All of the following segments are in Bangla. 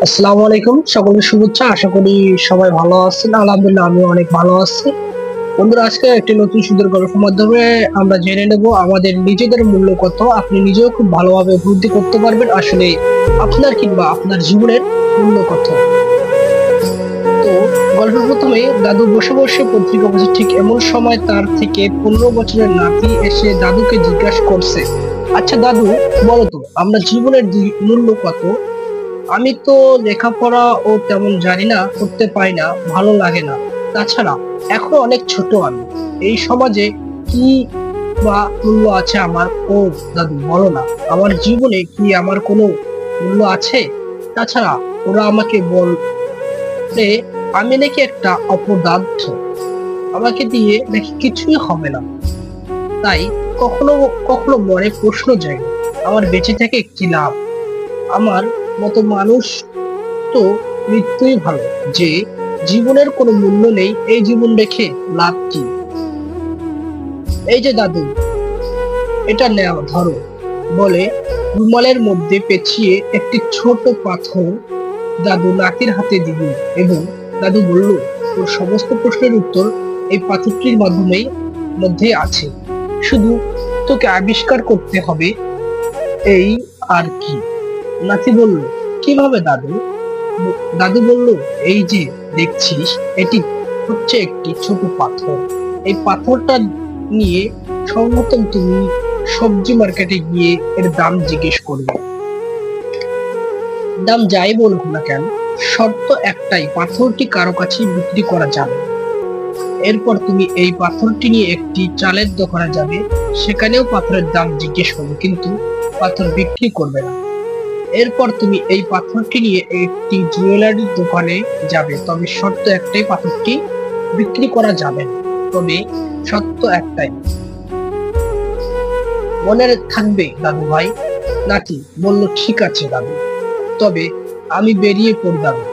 আসসালামু আলাইকুম, সকলকে শুভেচ্ছা। আশা করি সবাই ভালো আছেন। আলহামদুলিল্লাহ, আমিও অনেক ভালো আছি। বন্ধুরা, আজকে একটি নতুন সুন্দর গল্পের মাধ্যমে আমরা জেনে নেব আমাদের নিজেদের মূল্য কত। আপনি নিজেও খুব ভালোভাবে উপলব্ধি করতে পারবেন আসলে আপনার কিংবা আপনার জীবনের মূল্য কত। তো গল্পের প্রথমে দাদু বসে বসে পত্রিকা পড়ছে। ঠিক এমন সময় তার থেকে 15 বছরের নাতি এসে দাদুকে জিজ্ঞাসা করছে, আচ্ছা দাদু, বলো তো আমরা জীবনের মূল্য কত? আমি তো লেখাপড়া ও তেমন জানি না, করতে পারি না, ভালো লাগে না। তাছাড়া এখন অনেক ছোট আমি, এই সমাজে কি বা মূল্য আছে আমার? ও দাদু, বলো না, আমার জীবনে কি আমার কোনো মূল্য আছে? তাছাড়া ওরা আমাকে বলে আমি নাকি একটা অপদার্থ, আমাকে দিয়ে নাকি কিছুই হবে না। তাই কখনো কখনো মনে প্রশ্ন জাগে, আমার বেঁচে থেকে কি লাভ? আমার মতো মানুষ তো মৃত্যুই ভালো। যে জীবনের কোনো মূল্য নেই, এই জীবন রেখে লাভ কি? এই যে দাদু, এটা নেও, ধরো, বলে রুমালের মধ্যে পেঁচিয়ে একটি ছোট পাথর দাদু নাতির হাতে দিল এবং দাদু বলল, তোর সমস্ত প্রশ্নের উত্তর এই পাথরটির মধ্যে আছে, শুধু তোকে আবিষ্কার করতে হবে, এই আর কি। নাতি বলল, কিভাবে দাদু? দাদু বলল, এই যে দেখছিস, এটি হচ্ছে একটি ছোট পাথর। এই পাথরটা নিয়ে সর্বপ্রথম তুমি সবজি মার্কেটে গিয়ে এর দাম জিজ্ঞেস করবে। দাম যাই বলুক না কেন, শর্ত একটাই, পাথরটি কারো কাছে বিক্রি করা যাবে। এরপর তুমি এই পাথরটি নিয়ে একটি চালের দোকানে যাবে, সেখানেও পাথরের দাম জিজ্ঞেস করবে, কিন্তু পাথর বিক্রি করবে না। এরপর তুমি এই পাথরটি নিয়ে একটি জুয়েলারির দোকানে যাবে, তবে শর্ত একটাই, পাথরটি বিক্রি করা যাবে না। তবে শর্ত একটাই, মনে থাকবে দাদু ভাই। নাতি বলল, ঠিক আছে দাদু, তবে আমি বেরিয়ে পড়ি দাদু।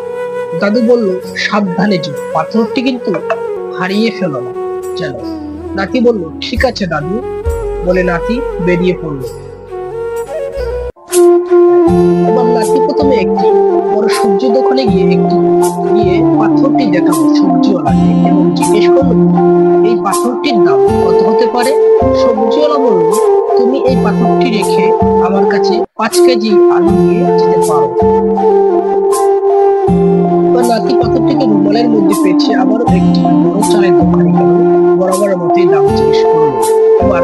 দাদু বলল, সাবধানে যেও, পাথরটি কিন্তু হারিয়ে ফেলো না যেন। নাতি বলল, ঠিক আছে দাদু, বলে নাতি বেরিয়ে পড়ল। এবার নাতি প্রথমে একটি বড় সবজি দোকানে গিয়ে পাথরটি দেখাবো সবজিওয়ালাকে এবং জিজ্ঞেস করলো, এই পাথরটির দাম কত হতে পারে? সবজিওয়ালা বলল, তুমি এই পাথরটি রেখে আমার কাছে 5 কেজি আলু নিয়ে যেতে পারো। এবার নাতি পাথরটিকে রুমালের মধ্যে পেঁচিয়ে আবারও একটি বড় চালের দোকানে গেল, বরাবর মতোই দাম জিজ্ঞেস করলো। এবার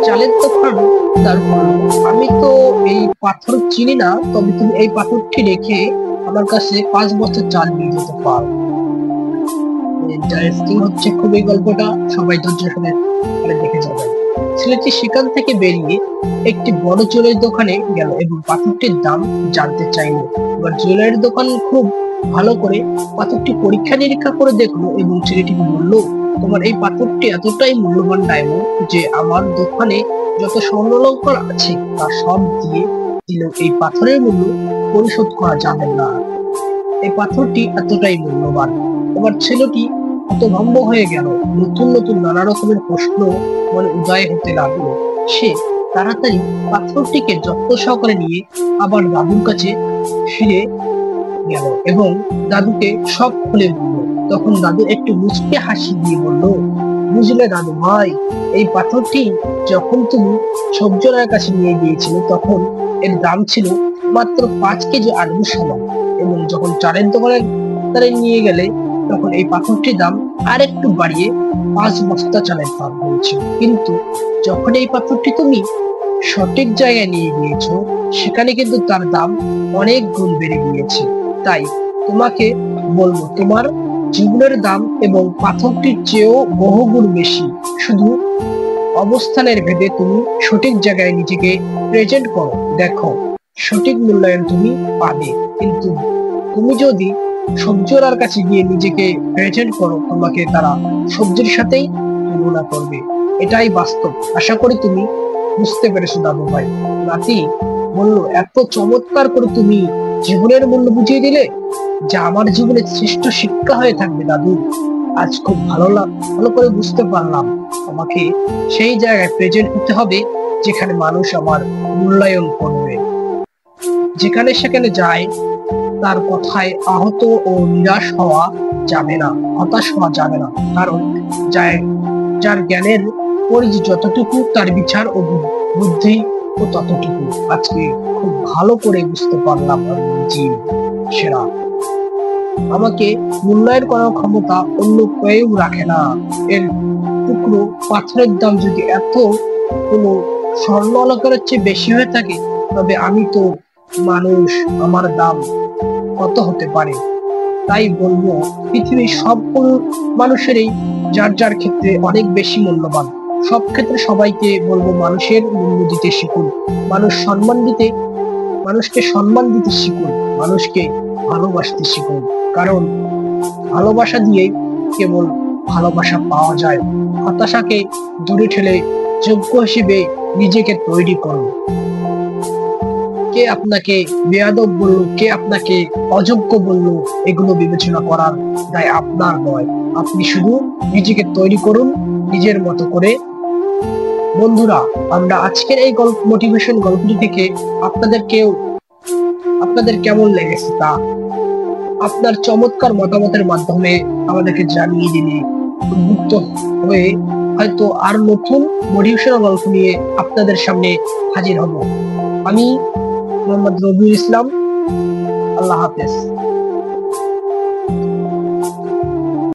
চালের দোকানদার বলল, আমি তো এই পাথর চিনি না, তবে তুমি এই পাথরটি রেখে আমার কাছে 5 বস্তা চাল নিয়ে যেতে পারো। ইন্টারেস্টিং হচ্ছে খুব এই গল্পটা, সবাই ধৈর্য শুনে দেখে যাবেন। ছেলেটি সেখান থেকে বেরিয়ে একটি বড় জুয়েলারি দোকানে গেল এবং পাথরটির দাম জানতে চাইল। এবার জুয়েলারি দোকান খুব ভালো করে পাথরটি পরীক্ষা নিরীক্ষা করে দেখলো এবং ছেলেটিকে বলল, তোমার এই পাথরটি এতটাই মূল্যবান ডায়মন্ড যে আমার দোকানে যত স্বর্ণালঙ্কার আছে তা সব দিয়ে দিলেও এই পাথরের মূল্য পরিশোধ করা যাবে না। এই পাথরটি এতটাই মূল্যবান। এবার ছেলেটি হতভম্ব হয়ে গেল। নতুন নতুন নানা রকমের প্রশ্ন মনে উদয় হতে লাগলো। সে তাড়াতাড়ি পাথরটিকে যত্ন সহকারে নিয়ে আবার দাদুর কাছে ফিরে গেল এবং দাদুকে সব খুলে বলল। তখন দাদু একটু মুচকে হাসি দিয়ে বলল, বুঝলে দাদু ভাই, এই পাথরটি যখন তুমি সবজিওয়ালার কাছে নিয়ে গিয়েছিলে তখন এর দাম ছিল মাত্র 5 কেজি আলুর সমান, এবং যখন চালের দোকানে তারা নিয়ে গেলে তখন এই পাথরটির দাম আর একটু বাড়িয়ে 5 বস্তা চালের দাম হয়েছিল। কিন্তু যখন এই পাথরটি তুমি সঠিক জায়গায় নিয়ে গিয়েছো, সেখানে কিন্তু তার দাম অনেক গুণ বেড়ে গিয়েছে। তাই তোমাকে বলবো, তোমার জীবনের দাম এবং পাথরটির চেয়েও বহুগুণ বেশি। শুধু অবস্থানের ভেদে তুমি সঠিক জায়গায় নিজেকে প্রেজেন্ট করো, দেখো সঠিক মূল্যায়ন তুমি পাবে। কিন্তু তুমি যদি সবজিওয়ালার কাছে গিয়ে নিজেকে প্রেজেন্ট করো, তোমাকে তারা সবজির সাথেই তুলনা করবে। এটাই বাস্তব। আশা করি তুমি বুঝতে পেরেছো দাদু ভাই। নাতি বলল, এত চমৎকার করে তুমি জীবনের মূল্য বুঝিয়ে দিলে, যা আমার জীবনের শ্রেষ্ঠ শিক্ষা হয়ে থাকবে দাদু। আজ খুব ভালো করে বুঝতে পারলাম, আমাকে সেই জায়গায় প্রেজেন্ট হতে হবে যেখানে মানুষ আমার মূল্যায়ন করবে। যেখানে সেখানে যায় তার কথায় আহত ও নিরাশ হওয়া যাবে না, হতাশ হওয়া যাবে না। কারণ যার জ্ঞানের পরিধি যতটুকু, তার বিচার ও বুদ্ধি ও ততটুকু। আজকে খুব ভালো করে বুঝতে পারলাম জি সেরা। আমাকে মূল্যায়ন করার ক্ষমতা অন্য কেউ রাখে না। এর টুকরো পাথরের দাম যদি এত কোনো স্বর্ণ অলঙ্কারের চেয়ে বেশি হয়ে থাকে, তবে আমি তো মানুষ, আমার দাম কত হতে পারে? তাই বলবো, পৃথিবীর সব মানুষেরই যার যার ক্ষেত্রে অনেক বেশি মূল্যবান। সব ক্ষেত্রে সবাইকে বলবো, মানুষের মূল্য দিতে শিখুন, মানুষকে সম্মান দিতে শিখুন, মানুষকে ভালোবাসতে শিখুন। কারণ ভালোবাসা দিয়ে কেবল ভালোবাসা পাওয়া যায়। হতাশাকে দূরে ঠেলে যোগ্য হিসেবে নিজেকে তৈরি করুন। কে আপনাকে বেয়াদব বলল, কে আপনাকে অযোগ্য বলল, এগুলো বিবেচনা করার দায় আপনার নয়। আপনি শুধু নিজেকে তৈরি করুন নিজের মতো করে। বন্ধুরা, আমরা আজকের এই মোটিভেশন গল্পটি থেকে আপনাদের কেমন লেগেছে তা আপনার চমৎকার মতামতের মাধ্যমে আমাদেরকে জানিয়ে দিলে উদ্বুদ্ধ হয়ে হয়তো আর নতুন মোটিভেশনাল গল্প নিয়ে আপনাদের সামনে হাজির হব। আমি মোহাম্মদ রবিউল ইসলাম। আল্লাহ হাফেজ।